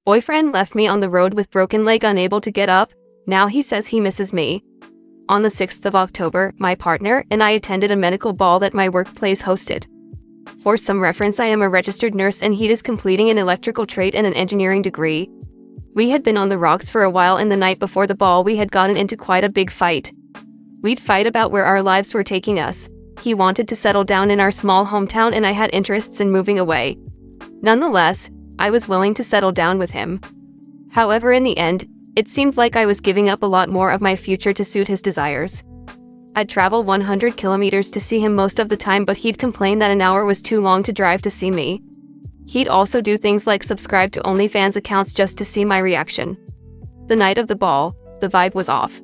Boyfriend left me on the road with broken leg, unable to get up. Now he says he misses me. On the 6th of October, my partner and I attended a medical ball that my workplace hosted. For some reference, I am a registered nurse and he is completing an electrical trade and an engineering degree. We had been on the rocks for a while, and the night before the ball we had gotten into quite a big fight. We'd fight about where our lives were taking us. He wanted to settle down in our small hometown and I had interests in moving away. Nonetheless, I was willing to settle down with him. However, in the end, it seemed like I was giving up a lot more of my future to suit his desires. I'd travel 100 kilometers to see him most of the time, but he'd complain that an hour was too long to drive to see me. He'd also do things like subscribe to OnlyFans accounts just to see my reaction. The night of the ball, the vibe was off.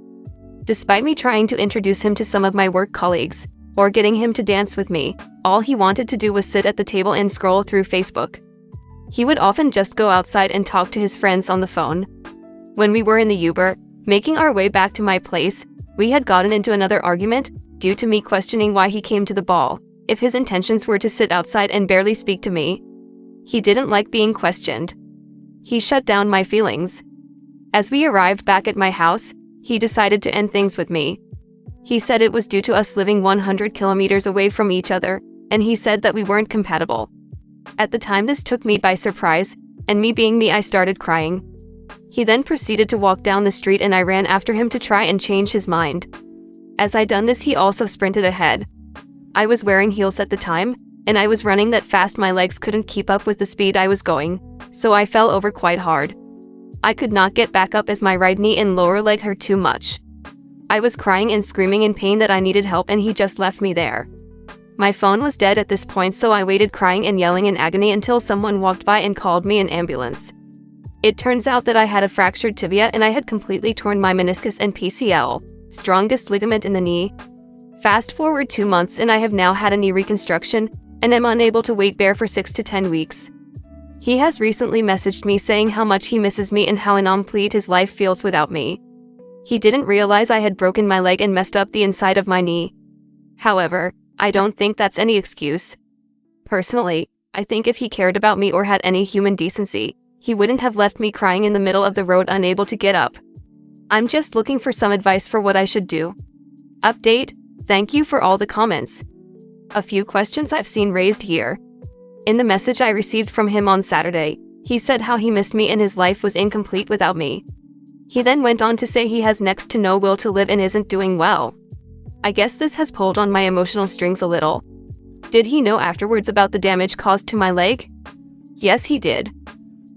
Despite me trying to introduce him to some of my work colleagues, or getting him to dance with me, all he wanted to do was sit at the table and scroll through Facebook. He would often just go outside and talk to his friends on the phone. When we were in the Uber, making our way back to my place, we had gotten into another argument, due to me questioning why he came to the ball, if his intentions were to sit outside and barely speak to me. He didn't like being questioned. He shut down my feelings. As we arrived back at my house, he decided to end things with me. He said it was due to us living 100 kilometers away from each other, and he said that we weren't compatible. At the time, this took me by surprise, and me being me, I started crying. He then proceeded to walk down the street and I ran after him to try and change his mind. As I done this, he also sprinted ahead. I was wearing heels at the time, and I was running that fast my legs couldn't keep up with the speed I was going, so I fell over quite hard. I could not get back up as my right knee and lower leg hurt too much. I was crying and screaming in pain that I needed help, and he just left me there. My phone was dead at this point, so I waited crying and yelling in agony until someone walked by and called me an ambulance. It turns out that I had a fractured tibia and I had completely torn my meniscus and PCL, strongest ligament in the knee. Fast forward 2 months and I have now had a knee reconstruction and am unable to weight bear for 6 to 10 weeks. He has recently messaged me saying how much he misses me and how incomplete his life feels without me. He didn't realize I had broken my leg and messed up the inside of my knee. However, I don't think that's any excuse. Personally, I think if he cared about me or had any human decency, he wouldn't have left me crying in the middle of the road unable to get up. I'm just looking for some advice for what I should do. Update: thank you for all the comments. A few questions I've seen raised here. In the message I received from him on Saturday, he said how he missed me and his life was incomplete without me. He then went on to say he has next to no will to live and isn't doing well. I guess this has pulled on my emotional strings a little. Did he know afterwards about the damage caused to my leg? Yes, he did.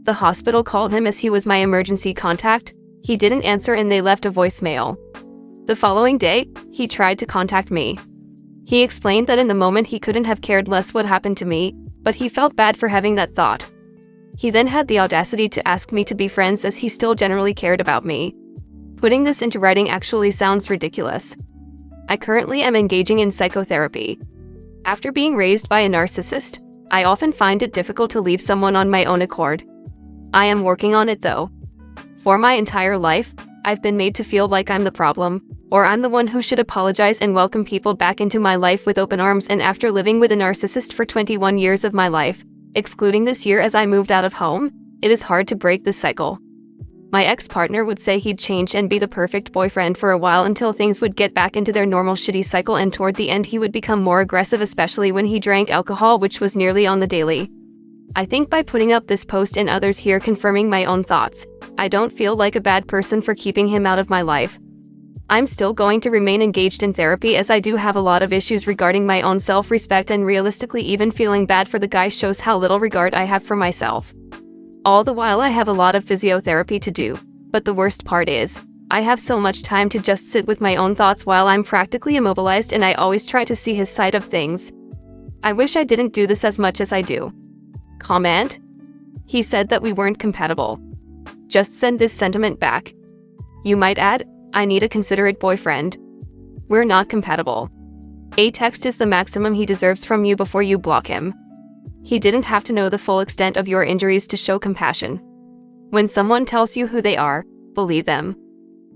The hospital called him as he was my emergency contact. He didn't answer and they left a voicemail. The following day, he tried to contact me. He explained that in the moment he couldn't have cared less what happened to me, but he felt bad for having that thought. He then had the audacity to ask me to be friends as he still generally cared about me. Putting this into writing actually sounds ridiculous. I currently am engaging in psychotherapy. After being raised by a narcissist, I often find it difficult to leave someone on my own accord. I am working on it though. For my entire life, I've been made to feel like I'm the problem, or I'm the one who should apologize and welcome people back into my life with open arms, and after living with a narcissist for 21 years of my life, excluding this year as I moved out of home, it is hard to break this cycle. My ex-partner would say he'd change and be the perfect boyfriend for a while until things would get back into their normal shitty cycle, and toward the end he would become more aggressive, especially when he drank alcohol, which was nearly on the daily. I think by putting up this post and others here confirming my own thoughts, I don't feel like a bad person for keeping him out of my life. I'm still going to remain engaged in therapy as I do have a lot of issues regarding my own self-respect, and realistically even feeling bad for the guy shows how little regard I have for myself. All the while I have a lot of physiotherapy to do, but the worst part is, I have so much time to just sit with my own thoughts while I'm practically immobilized, and I always try to see his side of things. I wish I didn't do this as much as I do. Comment: he said that we weren't compatible. Just send this sentiment back. You might add, I need a considerate boyfriend. We're not compatible. A text is the maximum he deserves from you before you block him. He didn't have to know the full extent of your injuries to show compassion. When someone tells you who they are, believe them.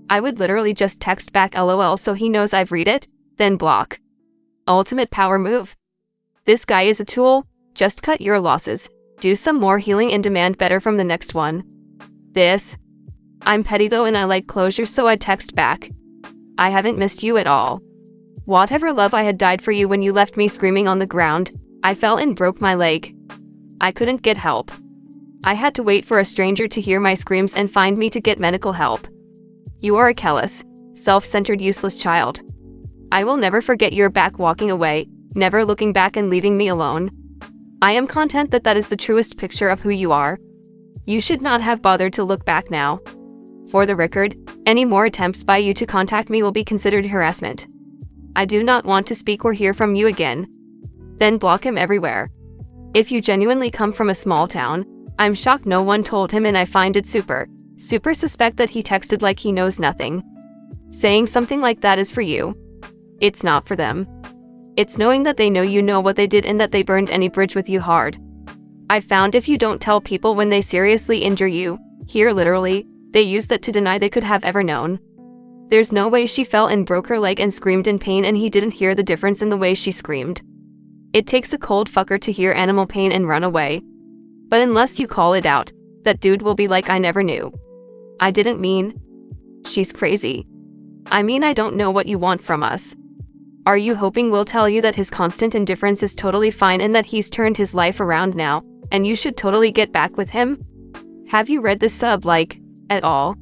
I would literally just text back LOL so he knows I've read it, then block. Ultimate power move. This guy is a tool. Just cut your losses, do some more healing and demand better from the next one. This. I'm petty though and I like closure, so I text back. I haven't missed you at all. Whatever love I had died for you when you left me screaming on the ground. I fell and broke my leg. I couldn't get help. I had to wait for a stranger to hear my screams and find me to get medical help. You are a callous, self-centered, useless child. I will never forget your back walking away, never looking back and leaving me alone. I am content that that is the truest picture of who you are. You should not have bothered to look back now. For the record, any more attempts by you to contact me will be considered harassment. I do not want to speak or hear from you again. Then block him everywhere. If you genuinely come from a small town, I'm shocked no one told him, and I find it super suspect that he texted like he knows nothing. Saying something like that is for you. It's not for them. It's knowing that they know you know what they did and that they burned any bridge with you hard. I found if you don't tell people when they seriously injure you, here literally, they use that to deny they could have ever known. There's no way she fell and broke her leg and screamed in pain and he didn't hear the difference in the way she screamed. It takes a cold fucker to hear animal pain and run away. But unless you call it out, that dude will be like, I never knew. I didn't mean. She's crazy. I mean, I don't know what you want from us. Are you hoping we'll tell you that his constant indifference is totally fine and that he's turned his life around now, and you should totally get back with him? Have you read this sub, like, at all?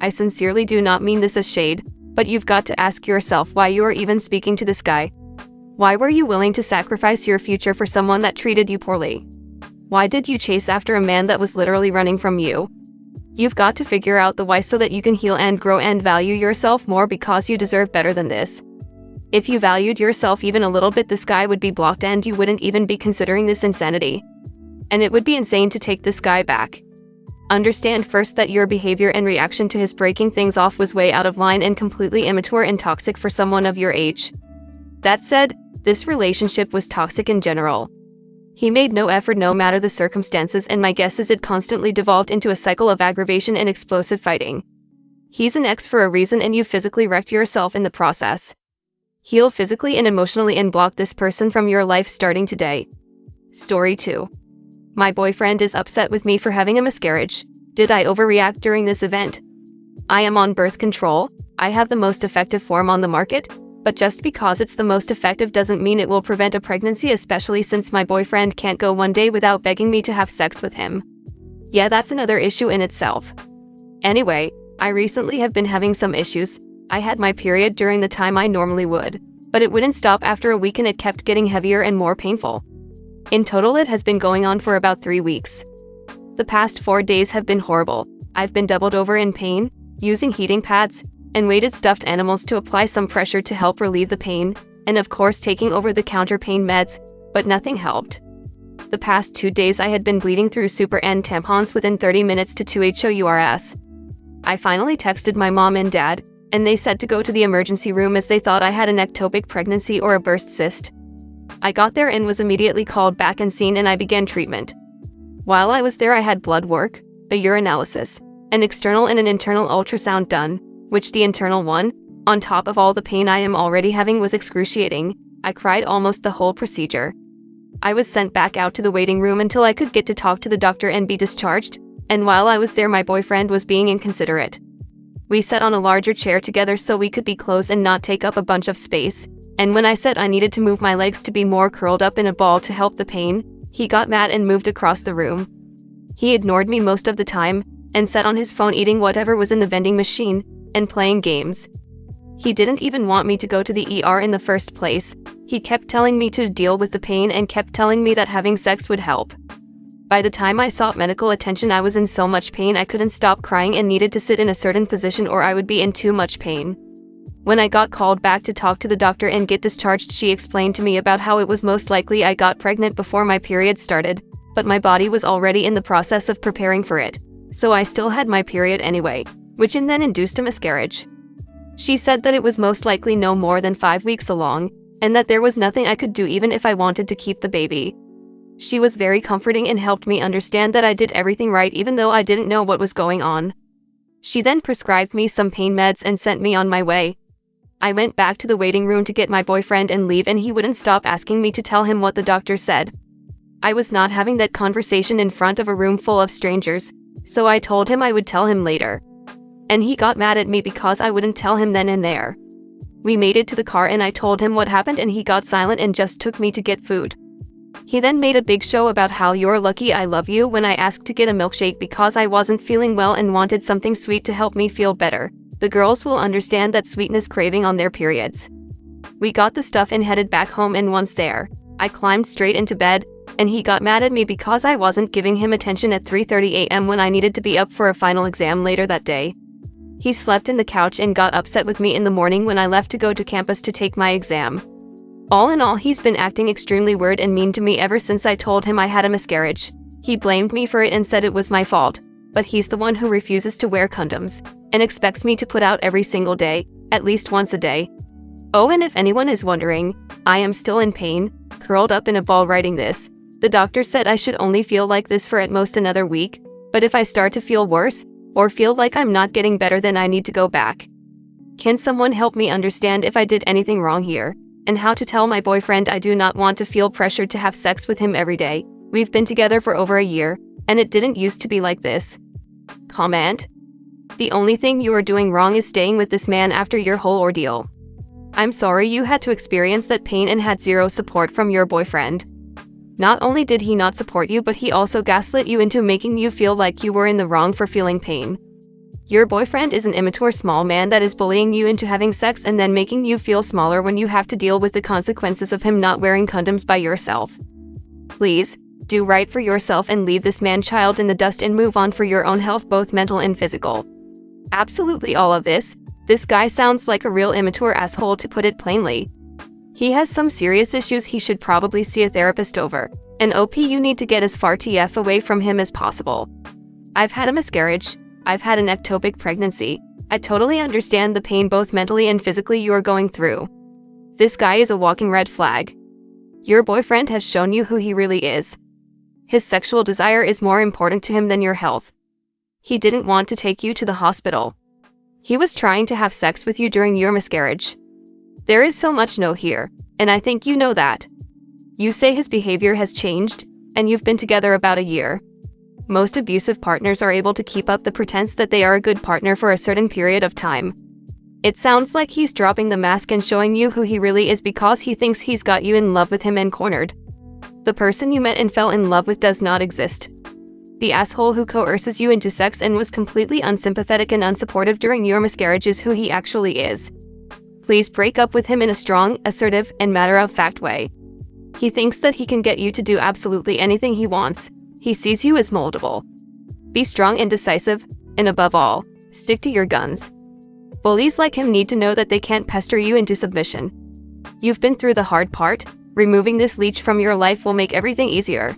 I sincerely do not mean this as shade, but you've got to ask yourself why you are even speaking to this guy. Why were you willing to sacrifice your future for someone that treated you poorly? Why did you chase after a man that was literally running from you? You've got to figure out the why so that you can heal and grow and value yourself more, because you deserve better than this. If you valued yourself even a little bit, this guy would be blocked and you wouldn't even be considering this insanity. And it would be insane to take this guy back. Understand first that your behavior and reaction to his breaking things off was way out of line and completely immature and toxic for someone of your age. That said, this relationship was toxic in general. He made no effort no matter the circumstances, and my guess is it constantly devolved into a cycle of aggravation and explosive fighting. He's an ex for a reason and you physically wrecked yourself in the process. Heal physically and emotionally and block this person from your life starting today. Story 2. My boyfriend is upset with me for having a miscarriage. Did I overreact during this event? I am on birth control. I have the most effective form on the market, but just because it's the most effective doesn't mean it will prevent a pregnancy, especially since my boyfriend can't go one day without begging me to have sex with him. Yeah, that's another issue in itself. Anyway, I recently have been having some issues. I had my period during the time I normally would, but it wouldn't stop after a week and it kept getting heavier and more painful. In total, it has been going on for about 3 weeks. The past 4 days have been horrible. I've been doubled over in pain, using heating pads, and weighted stuffed animals to apply some pressure to help relieve the pain, and of course taking over-the-counter pain meds, but nothing helped. The past 2 days I had been bleeding through super and tampons within 30 minutes to 2 HOURS. I finally texted my mom and dad, and they said to go to the emergency room as they thought I had an ectopic pregnancy or a burst cyst. I got there and was immediately called back and seen, and I began treatment. While I was there I had blood work, a urinalysis, an external and an internal ultrasound done, which the internal one, on top of all the pain I am already having, was excruciating. I cried almost the whole procedure. I was sent back out to the waiting room until I could get to talk to the doctor and be discharged, and while I was there my boyfriend was being inconsiderate. We sat on a larger chair together so we could be close and not take up a bunch of space, and when I said I needed to move my legs to be more curled up in a ball to help the pain, he got mad and moved across the room. He ignored me most of the time, and sat on his phone eating whatever was in the vending machine, and playing games. He didn't even want me to go to the ER in the first place. He kept telling me to deal with the pain and kept telling me that having sex would help. By the time I sought medical attention I was in so much pain I couldn't stop crying and needed to sit in a certain position or I would be in too much pain. When I got called back to talk to the doctor and get discharged, she explained to me about how it was most likely I got pregnant before my period started, but my body was already in the process of preparing for it, so I still had my period anyway, which then induced a miscarriage. She said that it was most likely no more than 5 weeks along, and that there was nothing I could do even if I wanted to keep the baby. She was very comforting and helped me understand that I did everything right even though I didn't know what was going on. She then prescribed me some pain meds and sent me on my way. I went back to the waiting room to get my boyfriend and leave, and he wouldn't stop asking me to tell him what the doctor said. I was not having that conversation in front of a room full of strangers. So I told him I would tell him later. And he got mad at me because I wouldn't tell him then and there. We made it to the car and I told him what happened and he got silent and just took me to get food. He then made a big show about how you're lucky I love you when I asked to get a milkshake because I wasn't feeling well and wanted something sweet to help me feel better. The girls will understand that sweetness craving on their periods. We got the stuff and headed back home, and once there, I climbed straight into bed, and he got mad at me because I wasn't giving him attention at 3:30 a.m. when I needed to be up for a final exam later that day. He slept in the couch and got upset with me in the morning when I left to go to campus to take my exam. All in all, he's been acting extremely weird and mean to me ever since I told him I had a miscarriage. He blamed me for it and said it was my fault, but he's the one who refuses to wear condoms and expects me to put out every single day, at least once a day. Oh, and if anyone is wondering, I am still in pain, curled up in a ball writing this. The doctor said I should only feel like this for at most another week, but if I start to feel worse, or feel like I'm not getting better, then I need to go back. Can someone help me understand if I did anything wrong here, and how to tell my boyfriend I do not want to feel pressured to have sex with him every day? We've been together for over a year, and it didn't used to be like this. Comment. The only thing you are doing wrong is staying with this man after your whole ordeal. I'm sorry you had to experience that pain and had zero support from your boyfriend. Not only did he not support you, but he also gaslit you into making you feel like you were in the wrong for feeling pain. Your boyfriend is an immature small man that is bullying you into having sex and then making you feel smaller when you have to deal with the consequences of him not wearing condoms by yourself. Please, do right for yourself and leave this man-child in the dust and move on for your own health, both mental and physical. Absolutely all of this. This guy sounds like a real immature asshole, to put it plainly. He has some serious issues he should probably see a therapist over. And OP, you need to get as far TF away from him as possible. I've had a miscarriage. I've had an ectopic pregnancy. I totally understand the pain both mentally and physically you are going through. This guy is a walking red flag. Your boyfriend has shown you who he really is. His sexual desire is more important to him than your health. He didn't want to take you to the hospital. He was trying to have sex with you during your miscarriage. There is so much no here, and I think you know that. You say his behavior has changed, and you've been together about a year. Most abusive partners are able to keep up the pretense that they are a good partner for a certain period of time. It sounds like he's dropping the mask and showing you who he really is because he thinks he's got you in love with him and cornered. The person you met and fell in love with does not exist. The asshole who coerces you into sex and was completely unsympathetic and unsupportive during your miscarriage is who he actually is. Please break up with him in a strong, assertive, and matter-of-fact way. He thinks that he can get you to do absolutely anything he wants. He sees you as moldable. Be strong and decisive, and above all, stick to your guns. Bullies like him need to know that they can't pester you into submission. You've been through the hard part. Removing this leech from your life will make everything easier.